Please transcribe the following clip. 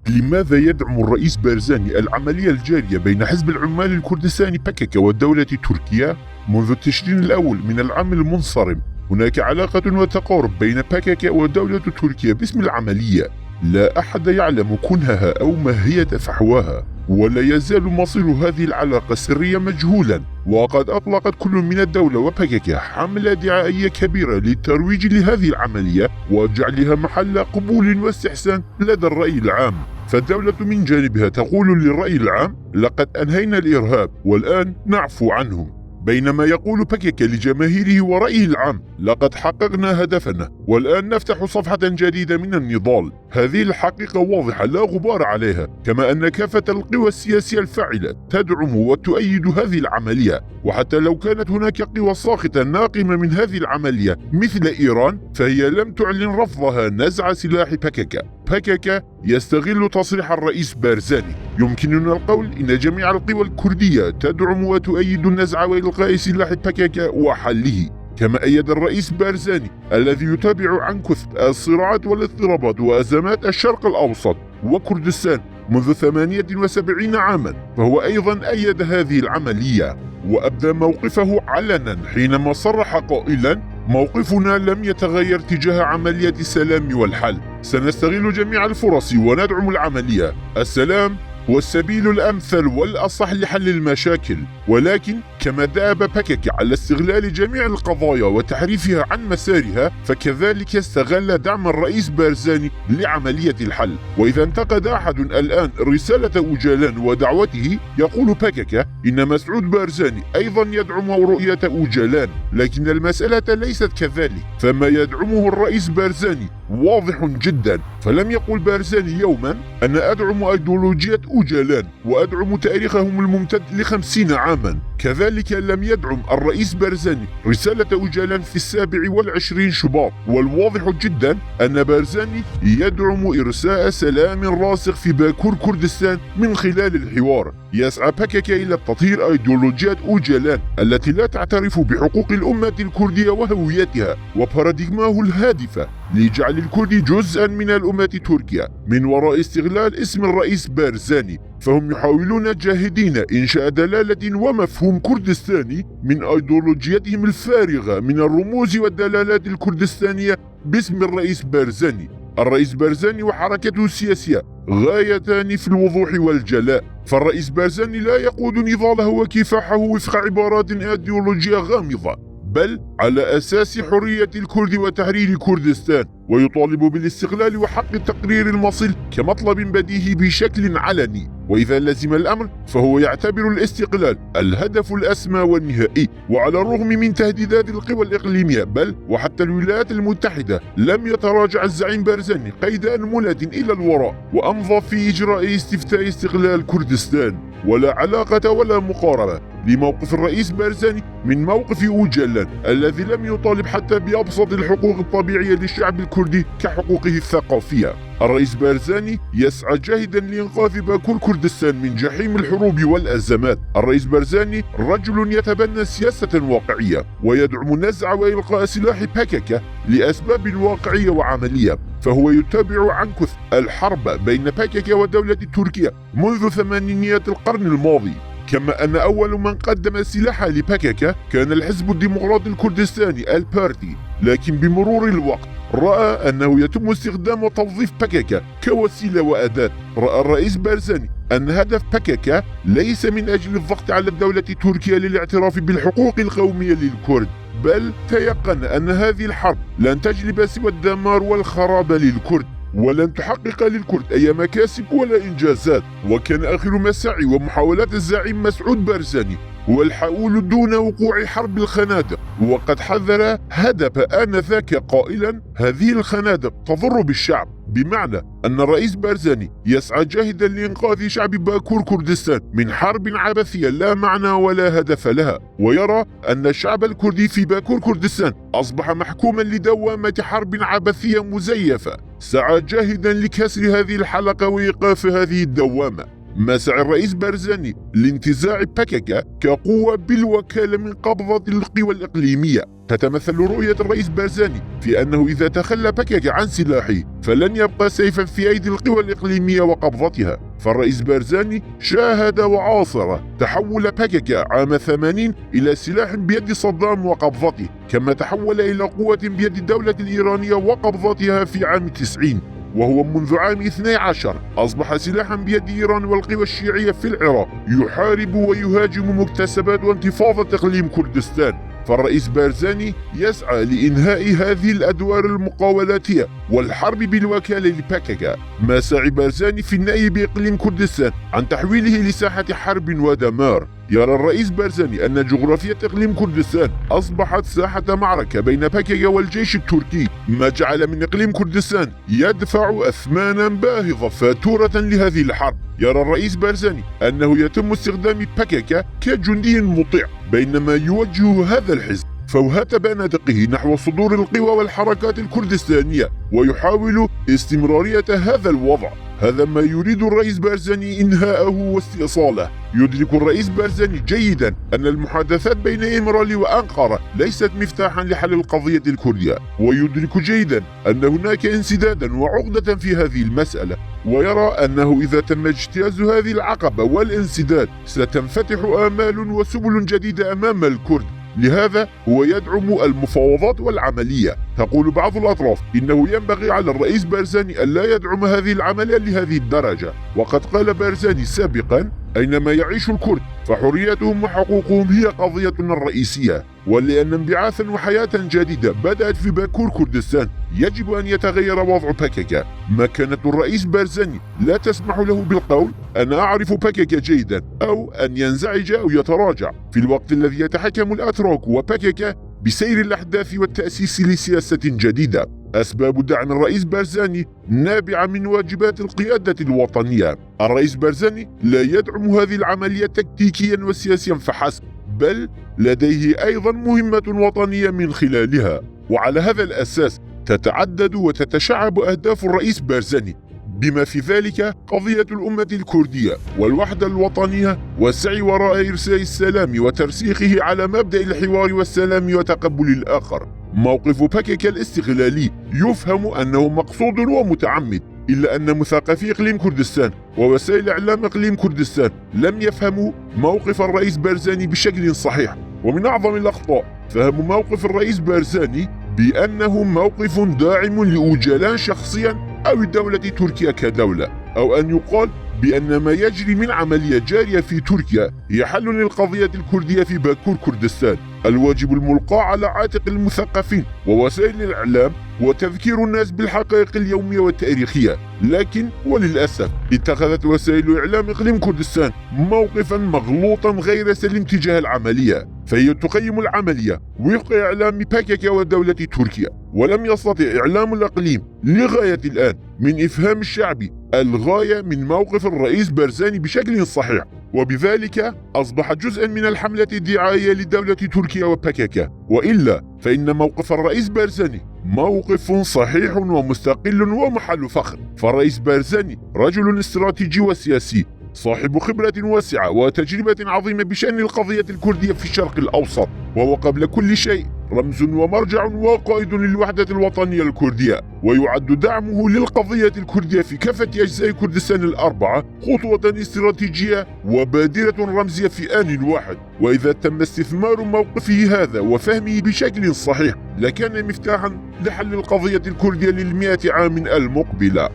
لماذا يدعم الرئيس بارزاني العملية الجارية بين حزب العمال الكردستاني PKK والدولة تركيا؟ منذ تشرين الأول من العام المنصرم هناك علاقة وتقارب بين PKK ودولة تركيا باسم العملية، لا أحد يعلم كنهها أو ماهية فحواها، ولا يزال مصير هذه العلاقة سريا مجهولا. وقد أطلقت كل من الدولة وPKK حملة دعائية كبيرة للترويج لهذه العملية وجعلها محل قبول واستحسان لدى الرأي العام. فالدولة من جانبها تقول للرأي العام: لقد أنهينا الإرهاب والآن نعفو عنهم، بينما يقول PKK لجماهيره ورأيه العام: لقد حققنا هدفنا والآن نفتح صفحة جديدة من النضال. هذه الحقيقة واضحة لا غبار عليها، كما أن كافة القوى السياسية الفاعلة تدعم وتؤيد هذه العملية. وحتى لو كانت هناك قوى ساخطة ناقمة من هذه العملية مثل إيران، فهي لم تعلن رفضها نزع سلاح PKK يستغل تصريح الرئيس بارزاني. يمكننا القول إن جميع القوى الكردية تدعم وتؤيد النزع وإلغاء سلاح PKK وحله، كما أيد الرئيس بارزاني الذي يتابع عن كثب الصراعات والاضطرابات وأزمات الشرق الأوسط وكردستان منذ 78 عاما، فهو أيضا أيد هذه العملية وأبدى موقفه علنا حينما صرح قائلا: موقفنا لم يتغير تجاه عملية السلام والحل، سنستغل جميع الفرص وندعم العملية. السلام هو السبيل الأمثل والأصح لحل المشاكل، ولكن كما دأب PKK على استغلال جميع القضايا وتحريفها عن مسارها، فكذلك استغل دعم الرئيس بارزاني لعملية الحل. وإذا انتقد أحد الآن رسالة أوجالان ودعوته، يقول PKK إن مسعود بارزاني أيضا يدعم رؤية أوجالان، لكن المسألة ليست كذلك، فما يدعمه الرئيس بارزاني واضح جدا. فلم يقل بارزاني يوما: أنا أدعم أيديولوجية أوجالان وأدعم تاريخهم الممتد ل50 عاما. كذلك لم يدعم الرئيس بارزاني رسالة أوجالان في 27 شباط. والواضح جدا أن بارزاني يدعم إرساء سلام راسخ في باكور كردستان من خلال الحوار. يسعى PKK إلى تطهير أيديولوجية أوجالان التي لا تعترف بحقوق الأمة الكردية وهويتها وباراديغماه الهادفة لجعل الكرد جزءا من الأمة تركيا من وراء استغلال اسم الرئيس بارزاني. فهم يحاولون جاهدين إنشاء دلالة ومفهوم كردستاني من أيديولوجيتهم الفارغة من الرموز والدلالات الكردستانية باسم الرئيس بارزاني. الرئيس بارزاني وحركته السياسية غايتان في الوضوح والجلاء، فالرئيس بارزاني لا يقود نضاله وكفاحه وفق عبارات أيديولوجية غامضة، بل على أساس حرية الكرد وتحرير كردستان، ويطالب بالاستقلال وحق تقرير المصير كمطلب بديهي بشكل علني. وإذا لزم الأمر فهو يعتبر الاستقلال الهدف الأسمى والنهائي. وعلى الرغم من تهديدات القوى الإقليمية بل وحتى الولايات المتحدة، لم يتراجع الزعيم بارزاني قيد أنملة إلى الوراء وأمضى في إجراء استفتاء استقلال كردستان. ولا علاقة ولا مقاربة لموقف الرئيس بارزاني من موقف أوجالان الذي لم يطالب حتى بأبسط الحقوق الطبيعية للشعب الكردي كحقوقه الثقافية. الرئيس بارزاني يسعى جاهدا لإنقاذ باكور كردستان من جحيم الحروب والأزمات. الرئيس بارزاني رجل يتبنى سياسة واقعية ويدعم نزع وإلقاء سلاح PKK لأسباب واقعية وعملية، فهو يتابع عن كثب الحرب بين PKK ودولة تركيا منذ ثمانينيات القرن الماضي. كما أن أول من قدم السلاح لPKK كان الحزب الديمقراطي الكردستاني البارتي، لكن بمرور الوقت رأى أنه يتم استخدام وتوظيف PKK كوسيلة وأداة. رأى الرئيس بارزاني أن هدف PKK ليس من أجل الضغط على الدولة تركيا للاعتراف بالحقوق القومية للكرد، بل تيقن أن هذه الحرب لن تجلب سوى الدمار والخراب للكرد، ولن تحقق للكرد أي مكاسب ولا إنجازات. وكان آخر مساعي ومحاولات الزعيم مسعود بارزاني هو الحول دون وقوع حرب الخنادق، وقد حذر هدف آنذاك قائلا: هذه الخنادق تضر بالشعب، بمعنى أن الرئيس بارزاني يسعى جاهدا لإنقاذ شعب باكور كردستان من حرب عبثية لا معنى ولا هدف لها، ويرى أن الشعب الكردي في باكور كردستان أصبح محكوما لدوامة حرب عبثية مزيفة. سعى جاهدا لكسر هذه الحلقة وإيقاف هذه الدوامة. ما سعى الرئيس بارزاني لانتزاع باكاكا كقوة بالوكالة من قبضة القوى الإقليمية. تتمثل رؤية الرئيس بارزاني في أنه إذا تخلى باكاكا عن سلاحه فلن يبقى سيفا في أيدي القوى الإقليمية وقبضتها. فالرئيس بارزاني شاهد وعاصر تحول باكاكا عام 80 إلى سلاح بيد صدام وقبضته، كما تحول إلى قوة بيد الدولة الإيرانية وقبضتها في عام 90، وهو منذ عام 12 أصبح سلاحا بيد إيران والقوى الشيعية في العراق، يحارب ويهاجم مكتسبات وانتفاضة إقليم كردستان. فالرئيس بارزاني يسعى لإنهاء هذه الأدوار المقاولاتية والحرب بالوكالة لباكاكا. ما سعى بارزاني في النأي بإقليم كردستان عن تحويله لساحة حرب ودمار. يرى الرئيس بارزاني أن جغرافية إقليم كردستان أصبحت ساحة معركة بين باكاكا والجيش التركي، ما جعل من إقليم كردستان يدفع أثمانا باهظة فاتورة لهذه الحرب. يرى الرئيس بارزاني أنه يتم استخدام باكاكا كجندي مطيع بينما يوجه هذا الحزب فوهة بنادقه نحو صدور القوى والحركات الكردستانية ويحاول استمرارية هذا الوضع. هذا ما يريد الرئيس بارزاني إنهاءه واستئصاله. يدرك الرئيس بارزاني جيدا أن المحادثات بين إمرالي وأنقرة ليست مفتاحا لحل القضية الكردية، ويدرك جيدا أن هناك انسدادا وعقدة في هذه المسألة، ويرى أنه إذا تم اجتياز هذه العقبة والانسداد ستنفتح آمال وسبل جديدة أمام الكرد. لهذا هو يدعم المفاوضات والعملية. تقول بعض الأطراف إنه ينبغي على الرئيس بارزاني ألا يدعم هذه العملية لهذه الدرجة، وقد قال بارزاني سابقا: أينما يعيش الكرد فحريتهم وحقوقهم هي قضيتنا الرئيسية، ولأن انبعاثا وحياة جديدة بدأت في باكور كردستان يجب أن يتغير وضع باكاكا. مكانة الرئيس بارزاني لا تسمح له بالقول أنا أعرف باكاكا جيدا أو أن ينزعج أو يتراجع، في الوقت الذي يتحكم الأتراك وباكاكا بسير الأحداث والتأسيس لسياسة جديدة. أسباب دعم الرئيس بارزاني نابعة من واجبات القيادة الوطنية. الرئيس بارزاني لا يدعم هذه العملية تكتيكيا وسياسيا فحسب، بل لديه أيضا مهمة وطنية من خلالها، وعلى هذا الأساس تتعدد وتتشعب أهداف الرئيس بارزاني، بما في ذلك قضية الأمة الكردية والوحدة الوطنية والسعي وراء إرساء السلام وترسيخه على مبدأ الحوار والسلام وتقبل الآخر. موقف باكاكا الاستغلالي يفهم أنه مقصود ومتعمد، إلا أن مثقفي إقليم كردستان ووسائل إعلام إقليم كردستان لم يفهموا موقف الرئيس بارزاني بشكل صحيح. ومن أعظم الأخطاء فهم موقف الرئيس بارزاني بأنه موقف داعم لأوجلان شخصيا أو الدولة تركيا كدولة، أو أن يقال بأن ما يجري من عملية جارية في تركيا هي حل للقضية الكردية في باكور كردستان. الواجب الملقى على عاتق المثقفين ووسائل الإعلام وتذكير الناس بالحقائق اليومية والتاريخية، لكن وللأسف اتخذت وسائل إعلام إقليم كردستان موقفا مغلوطا غير سليم تجاه العملية، فهي تقيم العملية وفق إعلام باكاكا ودولة تركيا، ولم يستطع إعلام الإقليم لغاية الآن من إفهام الشعب الغاية من موقف الرئيس بارزاني بشكل صحيح، وبذلك أصبح جزءا من الحملة الدعائية لدولة تركيا وباكاكا. وإلا فإن موقف الرئيس بارزاني موقف صحيح ومستقل ومحل فخر. فالرئيس بارزاني رجل استراتيجي وسياسي صاحب خبرة واسعة وتجربة عظيمة بشأن القضية الكردية في الشرق الأوسط، وهو قبل كل شيء رمز ومرجع وقائد للوحدة الوطنية الكردية، ويعد دعمه للقضية الكردية في كافة أجزاء كردستان الأربعة خطوة استراتيجية وبادرة رمزية في آن واحد. وإذا تم استثمار موقفه هذا وفهمه بشكل صحيح لكان مفتاحا لحل القضية الكردية لل100 عام المقبلة.